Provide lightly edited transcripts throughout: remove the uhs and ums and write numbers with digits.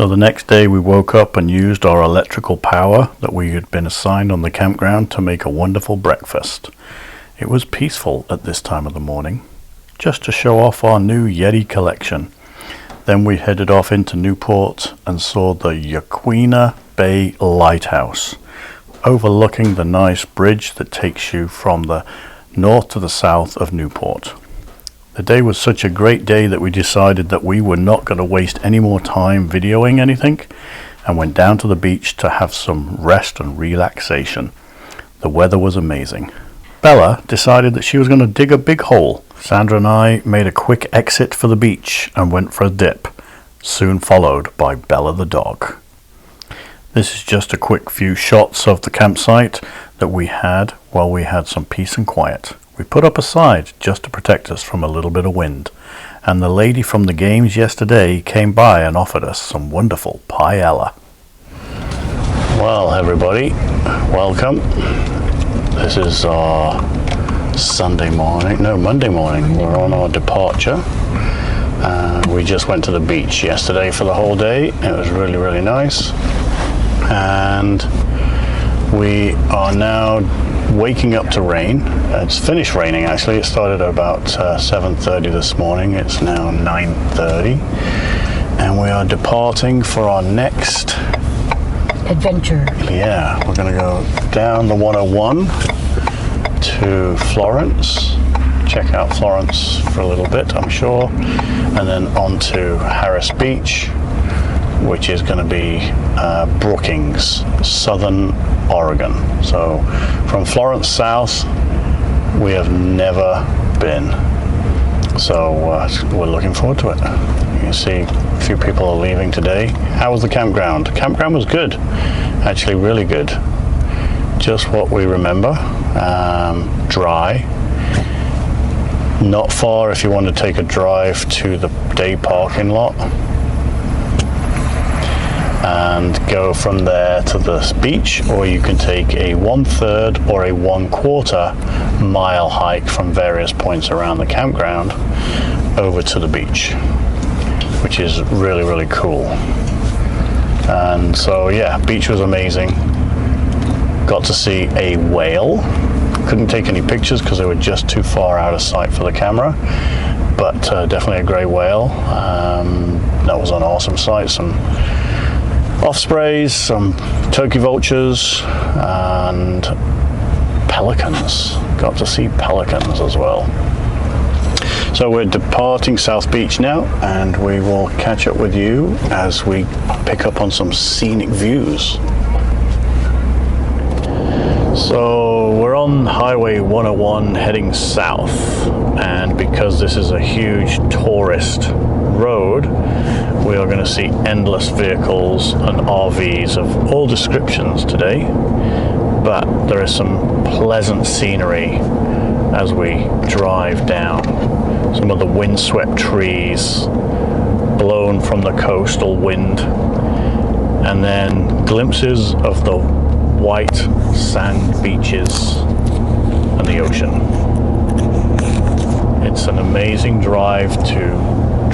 So the next day we woke up and used our electrical power that we had been assigned on the campground to make a wonderful breakfast. It was peaceful at this time of the morning, just to show off our new Yeti collection. Then we headed off into Newport and saw the Yaquina Bay Lighthouse, overlooking the nice bridge that takes you from the north to the south of Newport. The day was such a great day that we decided that we were not going to waste any more time videoing anything and went down to the beach to have some rest and relaxation. The weather was amazing. Bella decided that she was going to dig a big hole. Sandra and I made a quick exit for the beach and went for a dip, soon followed by Bella the dog. This is just a quick few shots of the campsite that we had while we had some peace and quiet. We put up a side just to protect us from a little bit of wind, and the lady from the games yesterday came by and offered us some wonderful paella. Well, everybody, welcome. This is our Monday morning. We're on our departure. We just went to the beach yesterday for the whole day. It was really, really nice. And we are now waking up to rain. It's finished raining actually. It started at about 7:30 this morning. It's now 9:30, and we are departing for our next adventure. Yeah, we're going to go down the 101 to Florence, check out Florence for a little bit, I'm sure, and then on to Harris Beach, which is going to be Brookings, Southern Oregon. So from Florence south, we have never been. So we're looking forward to it. You can see a few people are leaving today. How was the campground? The campground was good, actually really good. Just what we remember. Dry. Not far if you want to take a drive to the day parking lot and go from there to the beach, or you can take a 1/3 or a 1/4 mile hike from various points around the campground over to the beach, which is really, really cool. And so yeah, beach was amazing. Got to see a whale. Couldn't take any pictures because they were just too far out of sight for the camera, but definitely a grey whale. That was an awesome sight. Some ospreys, some turkey vultures, and pelicans. Got to see pelicans as well. So we're departing South Beach now, and we will catch up with you as we pick up on some scenic views. So we're on Highway 101 heading south, and because this is a huge tourist road, we are going to see endless vehicles and RVs of all descriptions today, but there is some pleasant scenery as we drive down. Some of the windswept trees blown from the coastal wind, and then glimpses of the white sand beaches and the ocean. It's an amazing drive to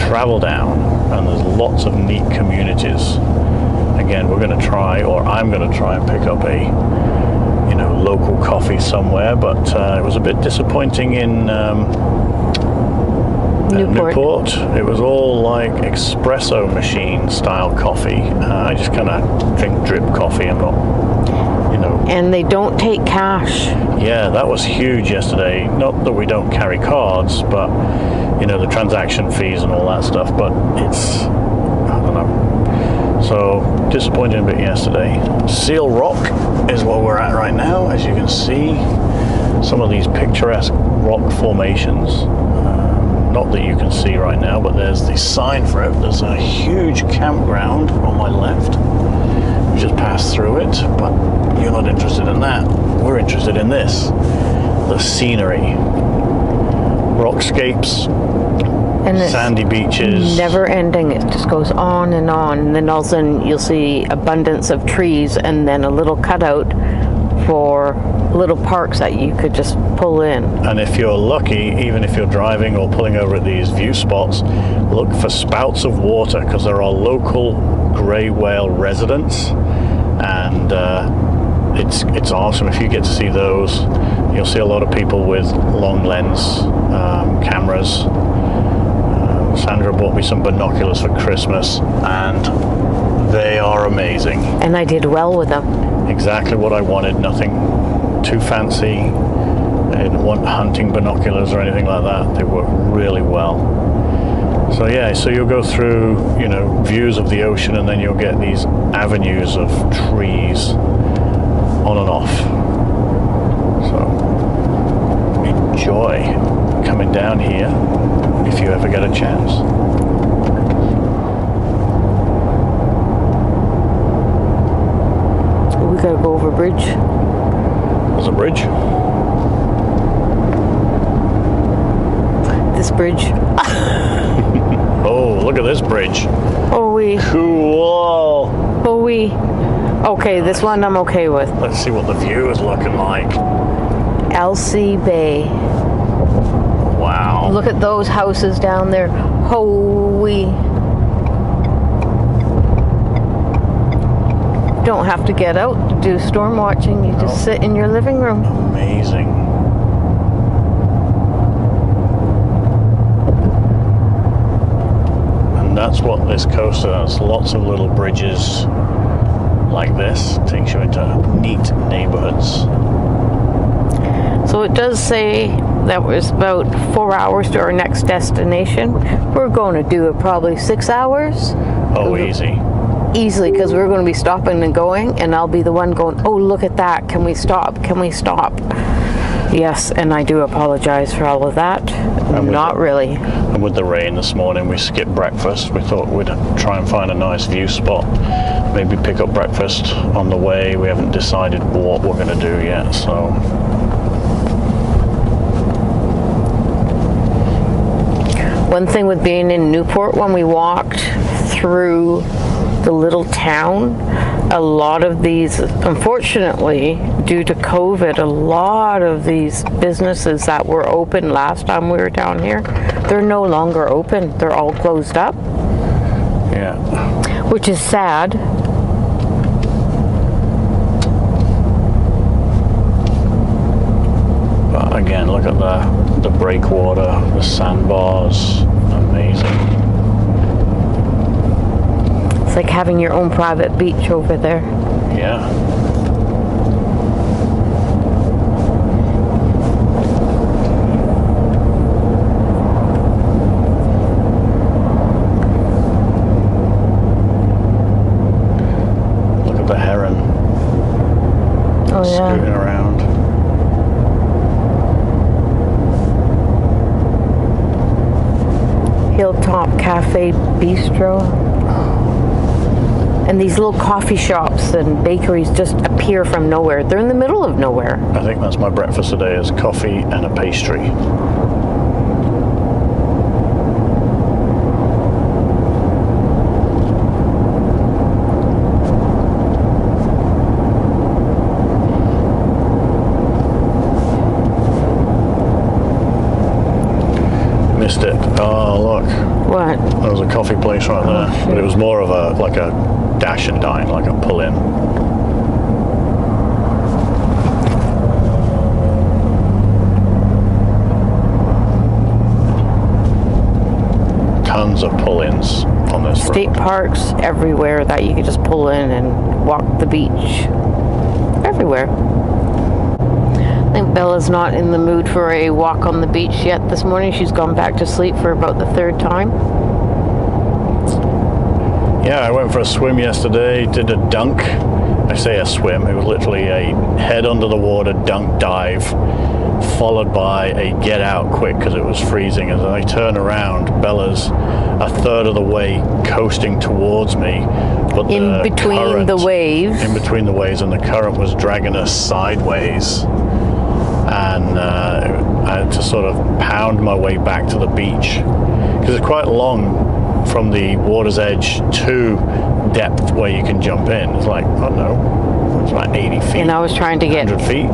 travel down, and there's lots of neat communities. Again, we're going to try, or I'm going to try and pick up a local coffee somewhere, but it was a bit disappointing in Newport. It was all like espresso machine style coffee. I just kind of drink drip coffee. I'm not, And they don't take cash. Yeah, that was huge yesterday. Not that we don't carry cards, but the transaction fees and all that stuff. But it's, I don't know. So disappointing a bit yesterday. Seal Rock is where we're at right now. As you can see, some of these picturesque rock formations. Not that you can see right now, but there's the sign for it. There's a huge campground on my left. We just passed through it, but you're not interested in that. We're interested in this. The scenery. Rockscapes, and sandy beaches. Never ending. It just goes on, and then all of a sudden you'll see abundance of trees, and then a little cutout for little parks that you could just pull in. And if you're lucky, even if you're driving or pulling over at these view spots, look for spouts of water, because there are local grey whale residents, and it's awesome. If you get to see those, you'll see a lot of people with long lens cameras. Sandra bought me some binoculars for Christmas, and they are amazing. And I did well with them. Exactly what I wanted. Nothing too fancy. I didn't want hunting binoculars or anything like that. They work really well. So yeah, so you'll go through, views of the ocean, and then you'll get these avenues of trees on and off. So enjoy coming down here if you ever get a chance. We gotta go over a bridge. There's a bridge. This bridge. Oh, look at this bridge. Oh, Cool. Okay, this one I'm okay with. Let's see what the view is looking like. Elsie Bay. Wow. Look at those houses down there. Don't have to get out to do storm watching. You just sit in your living room. Amazing. And that's what this coast has. Lots of little bridges like this. Takes you into neat neighborhoods. So it does say that was about 4 hours to our next destination. We're going to do it probably 6 hours. Oh, easy. Easily, because we're going to be stopping and going, and I'll be the one going, oh, look at that. Can we stop? Can we stop? Yes, and I do apologize for all of that. Not really. And with the rain this morning, we skipped breakfast. We thought we'd try and find a nice view spot. Maybe pick up breakfast on the way. We haven't decided what we're going to do yet, so... One thing with being in Newport, when we walked through the little town, a lot of these, unfortunately, due to COVID, a lot of these businesses that were open last time we were down here, they're no longer open. They're all closed up. Yeah. Which is sad. But again, look at the breakwater, the sandbars. Amazing. It's like having your own private beach over there. Yeah. Look at the heron. Oh, yeah. Scooting around. Hilltop Cafe Bistro. And these little coffee shops and bakeries just appear from nowhere. They're in the middle of nowhere. I think that's my breakfast today, is coffee and a pastry. Missed it. Oh, look. What? There was a coffee place right there. But it was more of a dash and dine, like a pull-in. Tons of pull-ins on this road. State parks everywhere that you could just pull in and walk the beach. Everywhere. I think Bella's not in the mood for a walk on the beach yet this morning. She's gone back to sleep for about the third time. Yeah, I went for a swim yesterday, did a dunk. I say a swim, it was literally a head under the water dunk dive, followed by a get out quick because it was freezing. As I turn around, Bella's a third of the way coasting towards me. But In between the waves, and the current was dragging us sideways. And I had to sort of pound my way back to the beach because it's quite long from the water's edge to depth where you can jump in. It's like, oh no, It's like 80 feet. And I was trying to get 100 feet.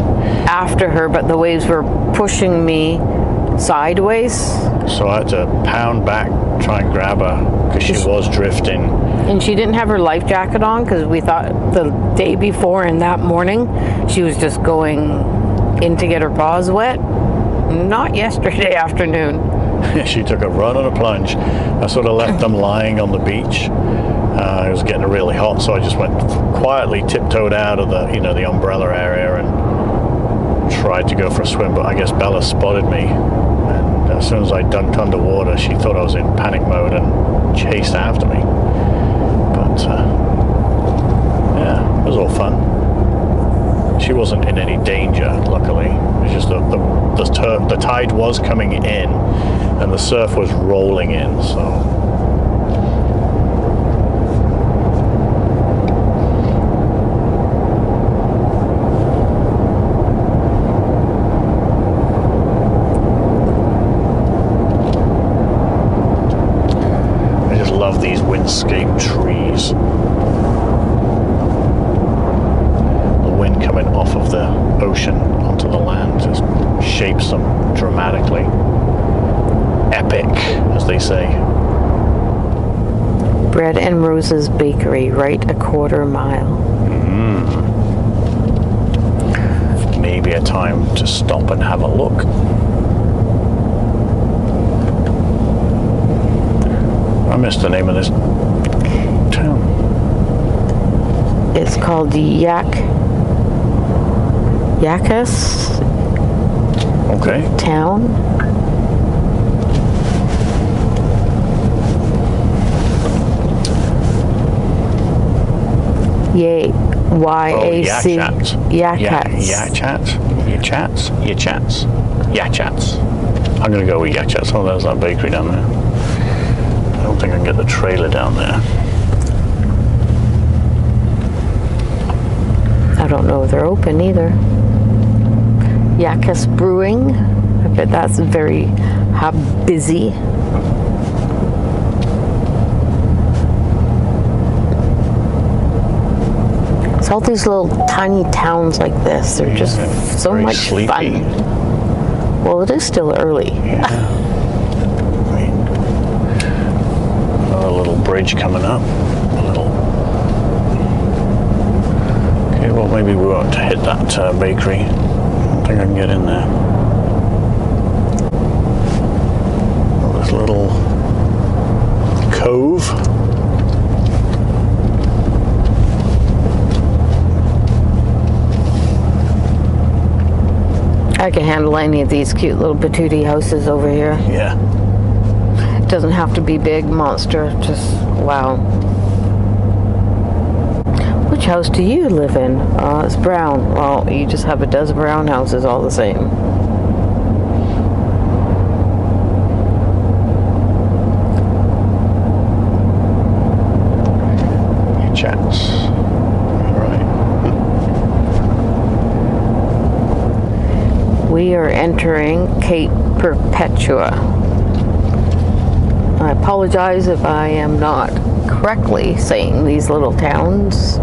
after her, but the waves were pushing me sideways. So I had to pound back, try and grab her, because she was drifting. And she didn't have her life jacket on, because we thought the day before and that morning she was just going in to get her paws wet. Not yesterday afternoon. She took a run and a plunge. I sort of left them lying on the beach. It was getting really hot, so I just went quietly, tiptoed out of the, the umbrella area and tried to go for a swim. But I guess Bella spotted me, and as soon as I dunked underwater, she thought I was in panic mode and chased after me. But yeah, it was all fun. She wasn't in any danger, luckily. It was just the tide was coming in, and the surf was rolling in, so. I just love these windscape trees. Coming off of the ocean onto the land just shapes them dramatically. Epic, as they say. Bread and Roses Bakery, right a quarter mile. Maybe a time to stop and have a look. I missed the name of this town. It's called Yacas Town. Y-A-C. Yachats. I'm going to go with Yachats. Oh, there's that bakery down there. I don't think I can get the trailer down there. I don't know if they're open either. Yacas Brewing. I bet that's very busy. It's all these little tiny towns like this. They're just so much sleepy. fun. Well, it is still early. Yeah. Another little bridge coming up. Okay, well, maybe we won't hit that bakery. I don't think I can get in there. Oh, this little cove. I can handle any of these cute little patootie houses over here. Yeah. It doesn't have to be big, monster, just wow. Which house do you live in? It's brown. Well, you just have a dozen brown houses all the same. Chats. Right. We are entering Cape Perpetua. I apologize if I am not correctly saying these little towns.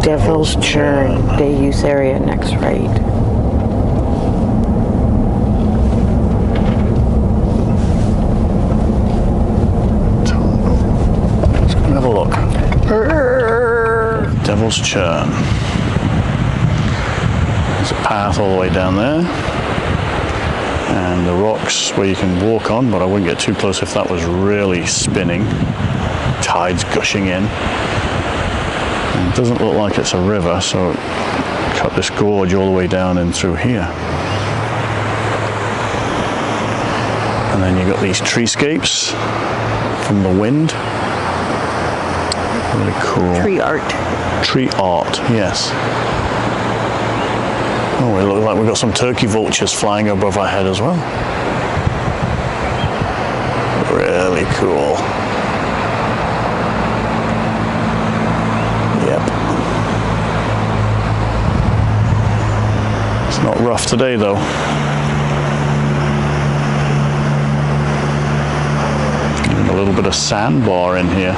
Devil's Churn, day use area, next right. Let's go and have a look. Devil's Churn. There's a path all the way down there. And the rocks where you can walk on, but I wouldn't get too close if that was really spinning. Tides gushing in. It doesn't look like it's a river, so cut this gorge all the way down and through here. And then you've got these treescapes from the wind. Really cool. Tree art. Tree art, yes. Oh, it looks like we've got some turkey vultures flying above our head as well. cool. Yep. It's not rough today though. Even a little bit of sandbar in here.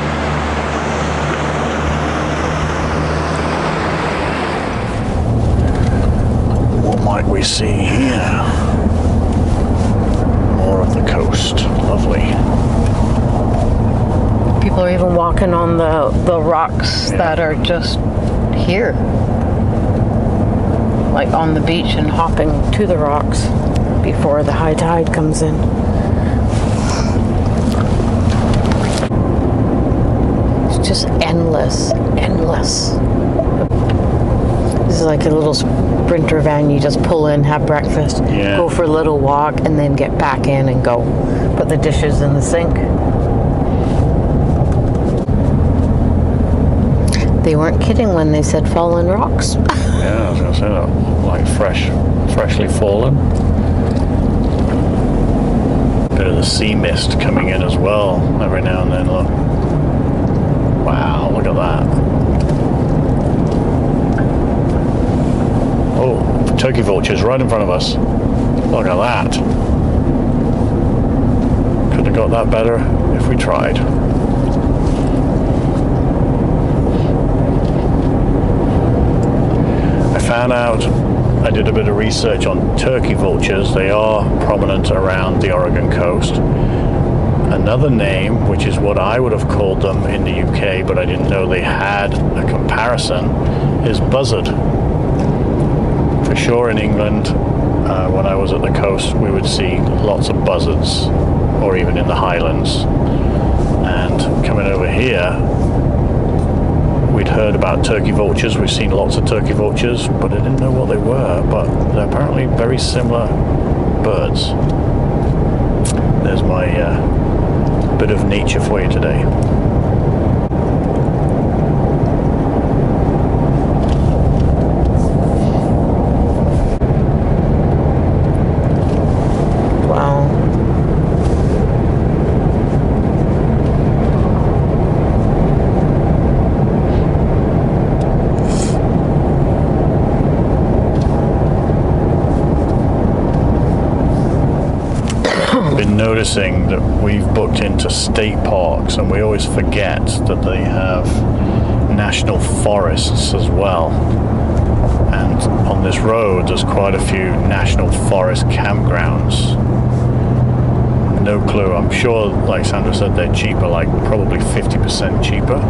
What might we see here? More of the coast. Lovely. People are even walking on the rocks that are just here. Like on the beach and hopping to the rocks before the high tide comes in. It's just endless. This is like a little sprinter van. You just pull in, have breakfast, go for a little walk, and then get back in and go. Put the dishes in the sink. They weren't kidding when they said fallen rocks. Yeah, I was going to say that. Like freshly fallen. Bit of the sea mist coming in as well every now and then. Look. Wow, look at that. Oh, turkey vultures right in front of us. Look at that. Could have got that better if we tried. Found out, I did a bit of research on turkey vultures. They are prominent around the Oregon coast. Another name, which is what I would have called them in the UK, but I didn't know they had a comparison, is buzzard. For sure in England, when I was at the coast, we would see lots of buzzards, or even in the Highlands. And coming over here, we'd heard about turkey vultures. We've seen lots of turkey vultures, but I didn't know what they were. But they're apparently very similar birds. There's my bit of nature for you today. Noticing that we've booked into state parks, and we always forget that they have national forests as well. And on this road there's quite a few national forest campgrounds. No clue. I'm sure, like Sandra said, they're cheaper, like probably 50% cheaper.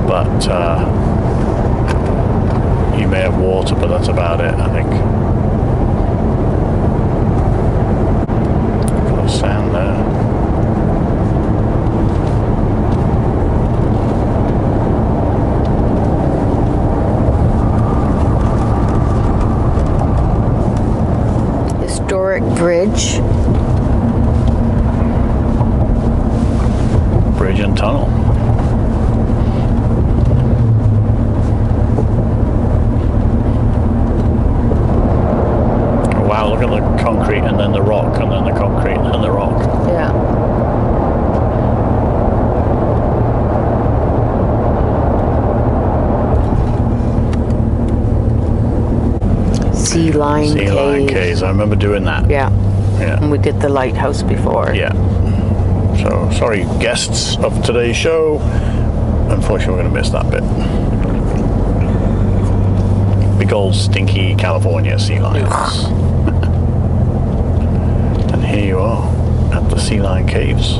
But you may have water, but that's about it, I think. Sand there. Historic bridge. Bridge and tunnel. Wow, look at the concrete and then the rock and then the concrete and the rock. Yeah. Sea Lion Caves. I remember doing that. Yeah. Yeah. And we did the lighthouse before. Yeah. So, sorry, guests of today's show. Unfortunately, we're going to miss that bit. Big old stinky California sea lions. And here you are at the Sea Lion Caves.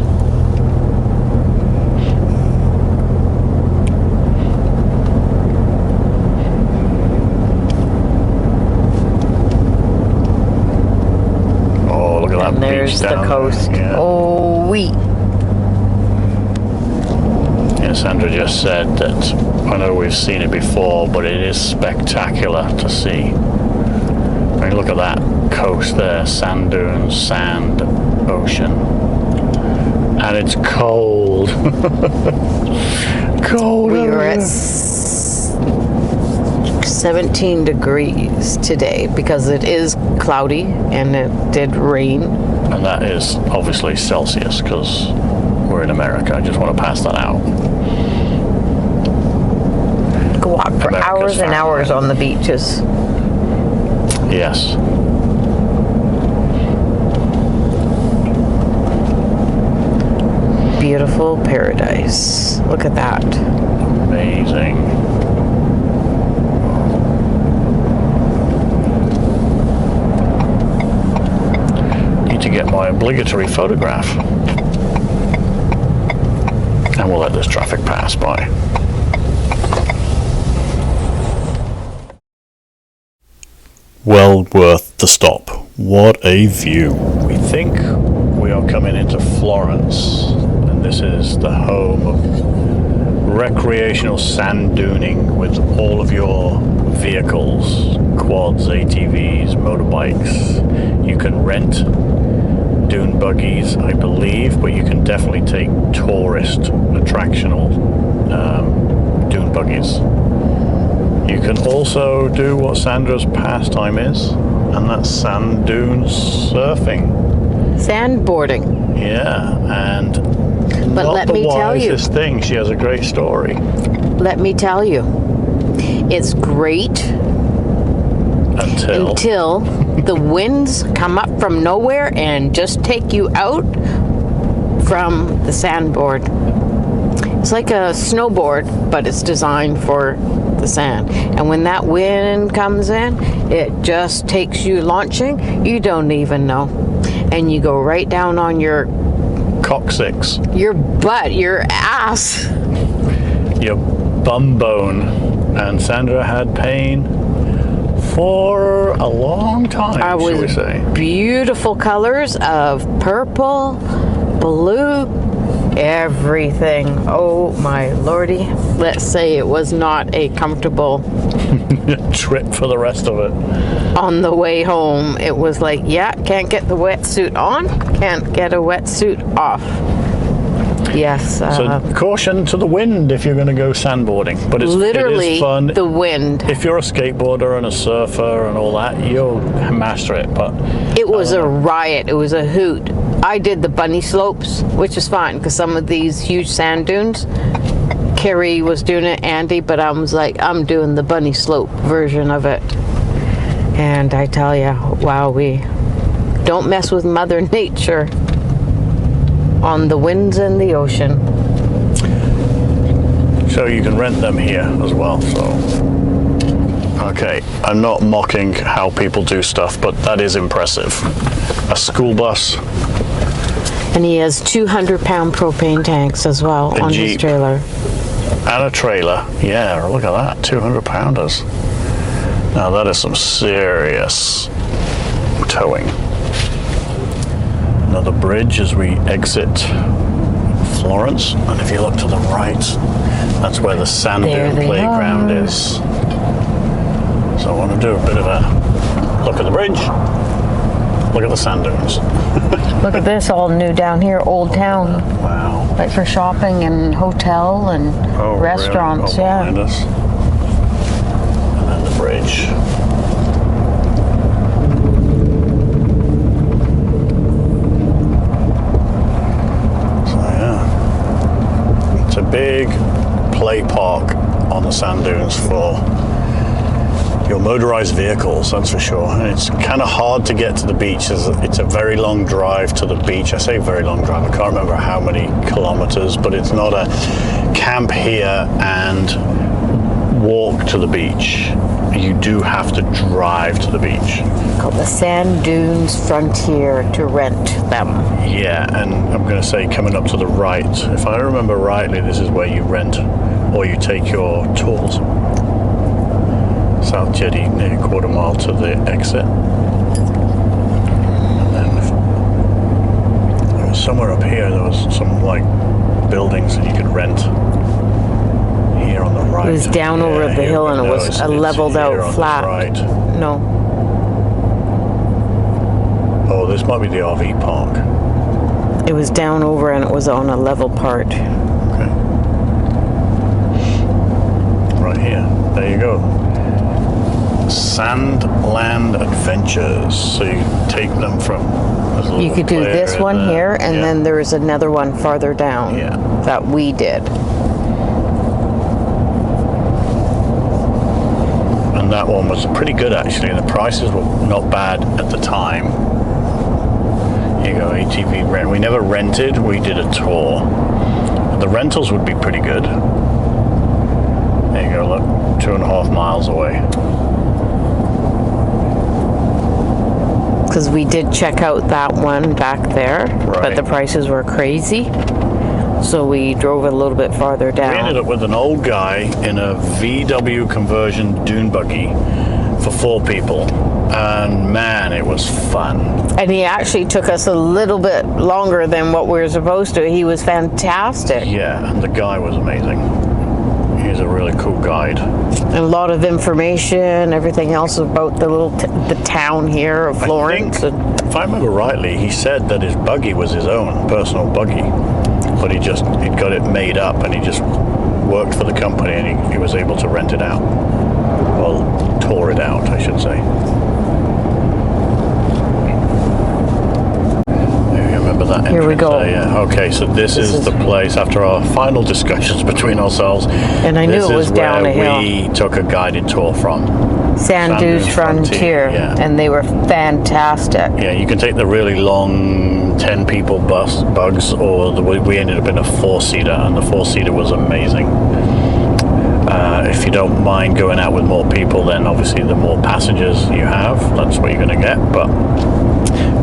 Oh, look at that beach. There's the coast. Yeah. Oh, wee. Yeah, Sandra just said that I know we've seen it before, but it is spectacular to see. I mean, look at that coast there, sand dunes, sand, ocean, and it's cold. Cold. We were at 17 degrees today because it is cloudy and it did rain And that is obviously Celsius because we're in America. I just want to pass that out. Go walk for America's hours and hours on the beaches. Yes. Beautiful paradise. Look at that. Amazing. Need to get my obligatory photograph. And we'll let this traffic pass by. Well worth the stop. What a view. We think we are coming into Florence, and this is the home of recreational sand duning with all of your vehicles, quads, ATVs, motorbikes. You can rent dune buggies, I believe, but you can definitely take tourist attractional dune buggies. You can also do what Sandra's pastime is, and that's sand dunes surfing. Sandboarding. Yeah, and But not let the me tell you. wisest thing. She has a great story. Let me tell you. It's great until the winds come up from nowhere and just take you out from the sandboard. It's like a snowboard, but it's designed for the sand. And when that wind comes in, it just takes you launching. You don't even know. And you go right down on your coccyx, your butt, your ass, your bum bone. And Sandra had pain for a long time, shall we say. Beautiful colors of purple, blue, everything. Oh my lordy. Let's say it was not a comfortable trip for the rest of it. On the way home, it was like, yeah, can't get the wetsuit on, can't get a wetsuit off. Yes. So caution to the wind if you're going to go sandboarding. But it's literally it is fun. The wind. If you're a skateboarder and a surfer and all that, you'll master it. But it was a riot. It was a hoot. I did the bunny slopes, which is fine because some of these huge sand dunes, Carrie was doing it, Andy, but I was like, I'm doing the bunny slope version of it. And I tell you, wow, we don't mess with Mother Nature on the winds and the ocean. So you can rent them here as well. So, okay, I'm not mocking how people do stuff, but that is impressive. A school bus. And he has 200-pound propane tanks as well on his trailer. And a trailer. Yeah, look at that, 200-pounders. Now that is some serious towing. Another bridge as we exit Florence, and if you look to the right, that's where the sand dune playground is. So I want to do a bit of a look at the bridge, look at the sand dunes. Look at this, all new down here, Old Town. Wow. Like for shopping and hotel and restaurants, really? yeah. Behind us. And then the bridge. It's a big play park on the sand dunes for your motorized vehicles, that's for sure. And it's kind of hard to get to the beach. It's a very long drive to the beach. I say very long drive, I can't remember how many kilometers, but it's not a camp here and walk to the beach. You do have to drive to the beach. Called the Sand Dunes Frontier to rent them. Yeah, and I'm going to say coming up to the right, if I remember rightly, this is where you rent or you take your tours. South Jetty, near a quarter mile to the exit. And then there was somewhere up here, there was some like buildings that you could rent. Here on the right. It was down over the hill and it was a leveled out flat. Right. No. Oh, this might be the RV park. It was down over and it was on a level part. Okay. Right here. There you go. Sandland Adventures. So you take them from. You could do this one here, and then there's another one farther down that we did. And that one was pretty good actually. The prices were not bad at the time. Here you go, ATV rent. We never rented, we did a tour. The rentals would be pretty good. There you go, look, 2.5 miles away. Because we did check out that one back there, but the prices were crazy. So we drove a little bit farther down. We ended up with an old guy in a VW conversion dune buggy for 4 people. And man, it was fun. And he actually took us a little bit longer than what we were supposed to. He was fantastic. Yeah, and the guy was amazing. He's a really cool guide. And a lot of information, everything else about the the town here of Florence. If I remember rightly, he said that his buggy was his own personal buggy, but he'd got it made up, and he just worked for the company, and he was able to rent it out. Well, tore it out, I should say. That here we go. Okay, so this is the place after our final discussions between ourselves. And I knew it was down a hill. We took a guided tour from Sand Dunes Frontier, and they were fantastic. Yeah, you can take the really long 10-people bugs, or we ended up in a 4-seater, and the 4-seater was amazing. If you don't mind going out with more people, then obviously the more passengers you have, that's what you're going to get. But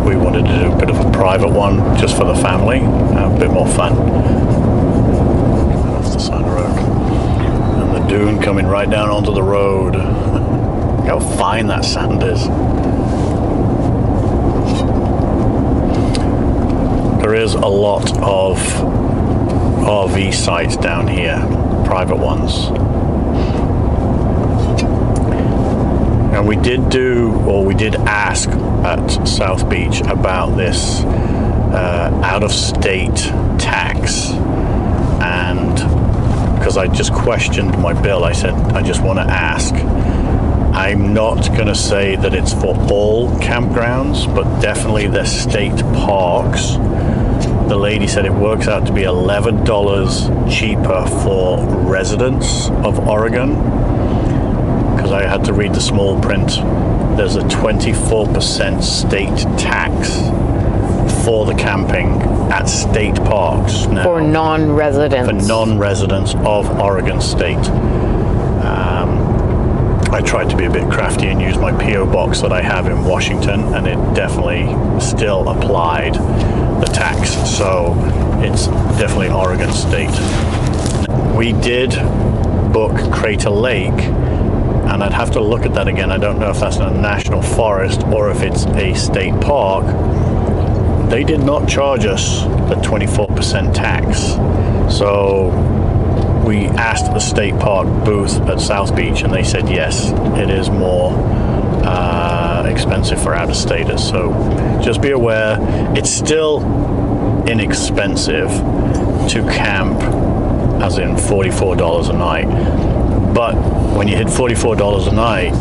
we wanted to do a bit of a private one just for the family, a bit more fun. Off the side of the road. And the dune coming right down onto the road. Look how fine that sand is. There is a lot of RV sites down here, private ones. And we did ask at South Beach about this out-of-state tax, and because I just questioned my bill, I said, I just want to ask. I'm not going to say that it's for all campgrounds, but definitely the state parks. The lady said it works out to be $11 cheaper for residents of Oregon. Because I had to read the small print, there's a 24% state tax for the camping at state parks now. For non-residents. For non-residents of Oregon State. I tried to be a bit crafty and use my P.O. box that I have in Washington, and it definitely still applied the tax. So it's definitely Oregon State. We did book Crater Lake, and I'd have to look at that again. I don't know if that's a national forest or if it's a state park. They did not charge us the 24% tax. So we asked the state park booth at South Beach, and they said yes, it is more expensive for out-of-staters. So just be aware, it's still inexpensive to camp, as in $44 a night. But when you hit $44 a night,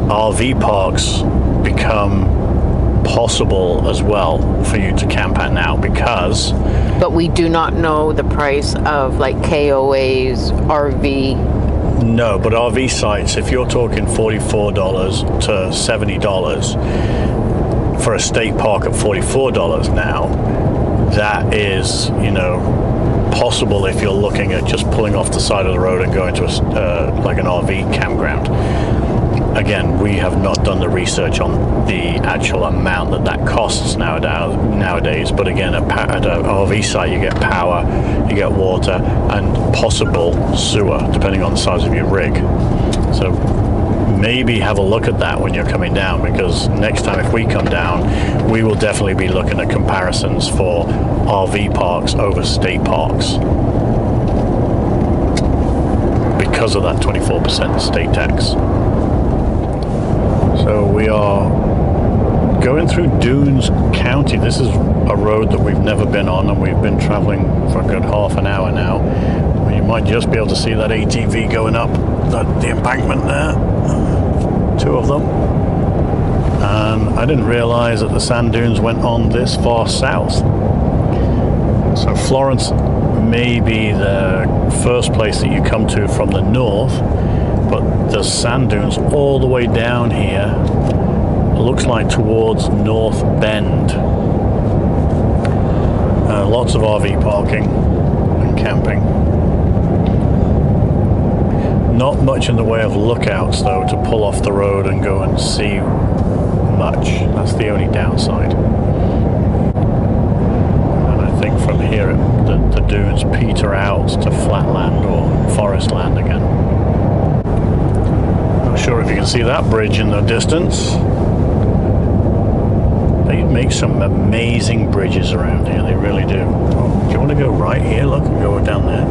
RV parks become possible as well for you to camp at now, because... But we do not know the price of like KOA's RV. No, but RV sites, if you're talking $44 to $70 for a state park at $44 now, that is, possible if you're looking at just pulling off the side of the road and going to like an RV campground. Again, we have not done the research on the actual amount that costs nowadays. But again, at an RV site, you get power, you get water, and possible sewer, depending on the size of your rig. So maybe have a look at that when you're coming down, because next time if we come down, we will definitely be looking at comparisons for RV parks over state parks because of that 24% state tax. So we are going through Dunes County. This is a road that we've never been on, and we've been traveling for a good half an hour now. You might just be able to see that ATV going up the embankment there. two of them. And I didn't realize that the sand dunes went on this far south. So Florence may be the first place that you come to from the north, but there's sand dunes all the way down here. It looks like towards North Bend. Lots of RV parking and camping. Not much in the way of lookouts though to pull off the road and go and see much. That's the only downside. And I think from here the dunes peter out to flatland or forest land again. Not sure if you can see that bridge in the distance. They make some amazing bridges around here, they really do. Oh, do you want to go right here? Look, and go down there.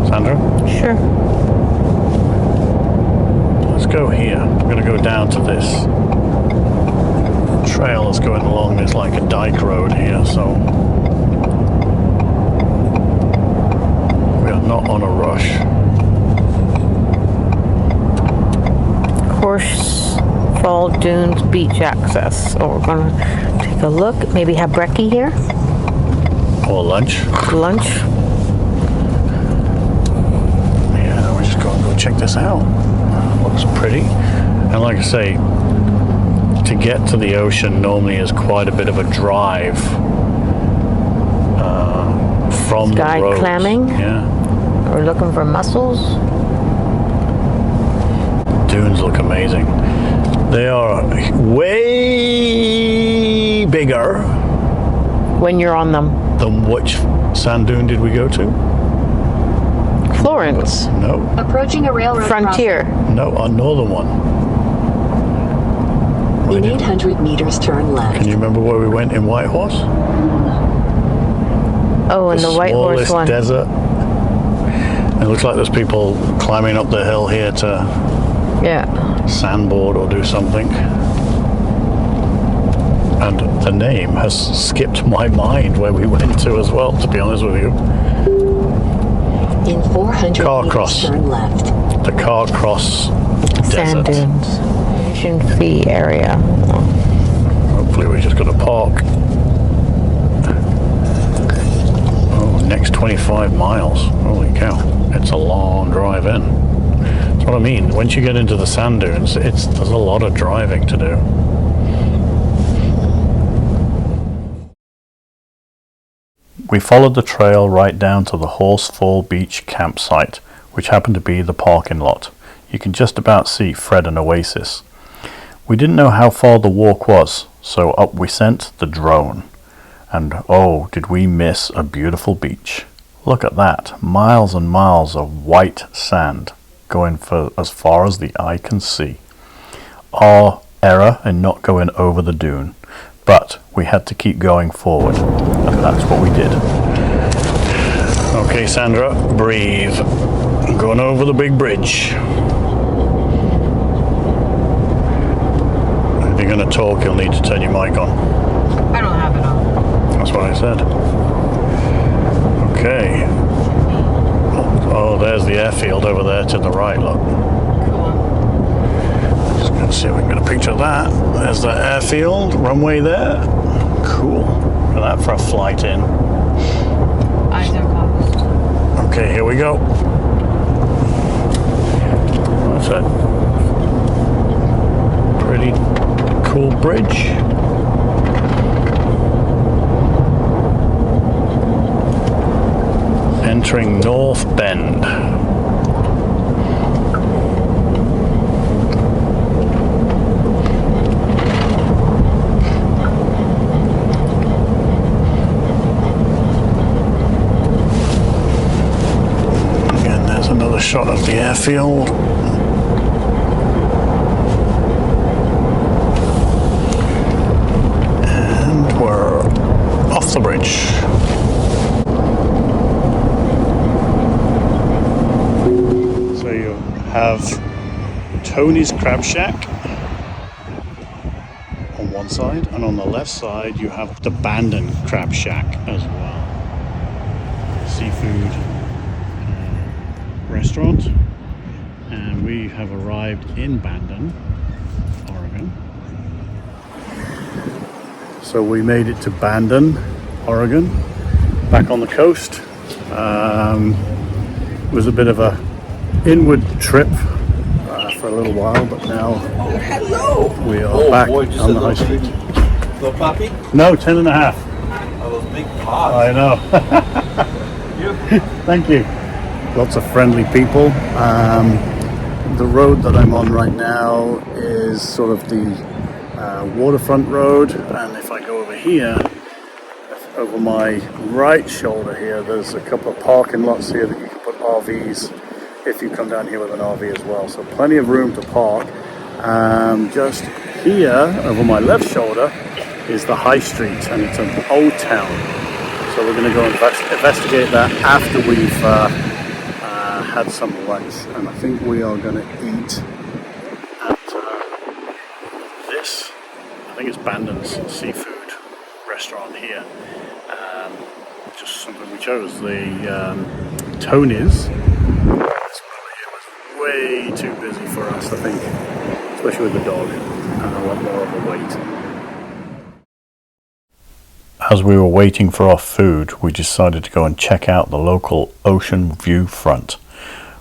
Sandra? Sure. Let's go here. I'm going to go down to this trail that's going along. There's like a dike road here, so we are not on a rush. Horsefall Dunes beach access. So we're gonna take a look. Maybe have brekkie here. Or lunch. Lunch. Yeah, we're just going to go check this out. Looks pretty. And like I say, to get to the ocean normally is quite a bit of a drive from Sky the roads. clamming. Yeah. We're looking for mussels. Dunes look amazing. They are way bigger When you're on them. than which sand dune did we go to? Florence. No, Approaching a railroad Frontier. no, our northern one. crossing. In 800 meters, turn left. Can you remember where we went in Whitehorse? Oh, and the White Horse Smallest one. desert. It looks like there's people climbing up the hill here to Yeah. sandboard or do something. And the name has skipped my mind where we went to as well, to be honest with you. In 400 Car meters, cross. turn left. The Carcross Sand Desert. dunes. Admission fee area. Hopefully we just got to park. Oh, next 25 miles. Holy cow. It's a long drive in. That's what I mean. Once you get into the sand dunes, there's a lot of driving to do. We followed the trail right down to the Horsefall Beach campsite, which happened to be the parking lot. You can just about see Fred and Oasis. We didn't know how far the walk was, so up we sent the drone. And oh, did we miss a beautiful beach. Look at that, miles and miles of white sand, going for as far as the eye can see. Our error in not going over the dune, but we had to keep going forward, and that's what we did. Okay, Sandra, breathe. I'm going over the big bridge. If you're going to talk, you'll need to turn your mic on. I don't have it on. That's what I said. Okay. Oh, there's the airfield over there to the right, look. Just going to see if we can get a picture of that. There's the airfield, runway there. Cool. Look at that for a flight in. Eyes are closed. Okay, here we go. That's a pretty cool bridge. Entering North Bend. Again, there's another shot of the airfield. And we're off the bridge. So you have Tony's Crab Shack on one side, and on the left side you have the Bandon Crab Shack as well. Seafood restaurant. and we have arrived in Bandon, Oregon. So we made it to Bandon, Oregon, back on the coast. It was a bit of a inward trip for a little while, but now we are back on the high street. Little puppy? No, 10 and a half. Oh, those big paws. I know. Thank you. Lots of friendly people. The road that I'm on right now is sort of the waterfront road, and if I go over here, over my right shoulder here, there's a couple of parking lots here that you can put RVs if you come down here with an RV as well. So plenty of room to park. Just here, over my left shoulder, is the high street, and it's an old town. So we're going to go investigate that after we've had some lunch, and I think we are going to eat at this, I think it's Bandon's seafood restaurant here. Just something we chose. The Tony's. This one here was way too busy for us, I think, especially with the dog, and a lot more overweight. As we were waiting for our food, we decided to go and check out the local ocean view front,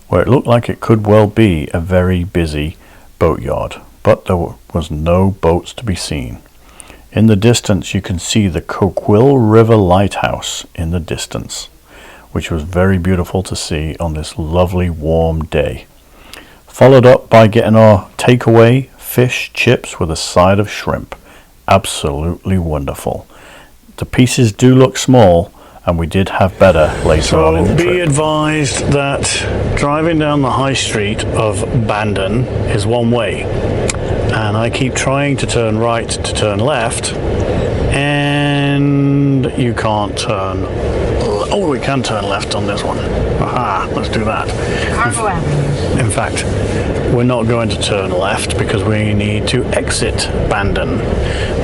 where it looked like it could well be a very busy boatyard, but there was no boats to be seen. In the distance you can see the Coquille River Lighthouse in the distance, which was very beautiful to see on this lovely warm day. Followed up by getting our takeaway fish chips with a side of shrimp. Absolutely wonderful. The pieces do look small, and we did have better later on in the trip. Be advised that driving down the high street of Bandon is one way, and I keep trying to turn right to turn left, and you can't turn. Oh, we can turn left on this one. Aha, let's do that. Cargo Avenue. In fact, we're not going to turn left because we need to exit Bandon.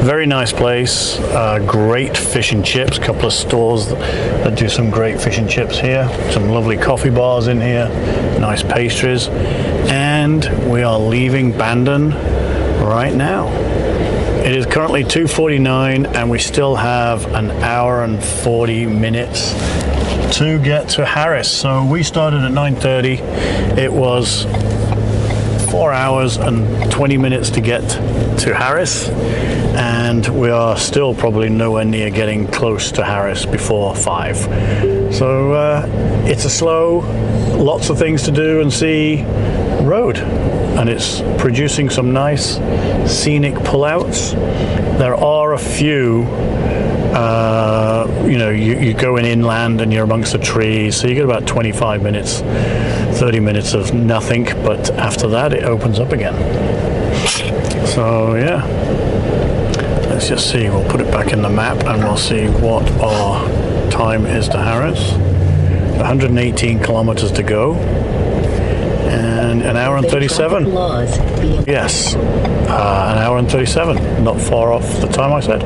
Very nice place, great fish and chips, couple of stores that do some great fish and chips here, some lovely coffee bars in here, nice pastries, and we are leaving Bandon right now. It is currently 2:49 and we still have an hour and 40 minutes to get to Harris. So we started at 9:30. It was 4 hours and 20 minutes to get to Harris, and we are still probably nowhere near getting close to Harris before 5. So it's a slow, lots of things to do and see road, and it's producing some nice scenic pullouts. There are a few you go inland and you're amongst the trees, so you get about 25 minutes, 30 minutes of nothing, but after that it opens up again. So yeah, let's just see, we'll put it back in the map and we'll see what our time is to Harris. 118 kilometers to go, and an hour and 37. Yes, an hour and 37, not far off the time I said.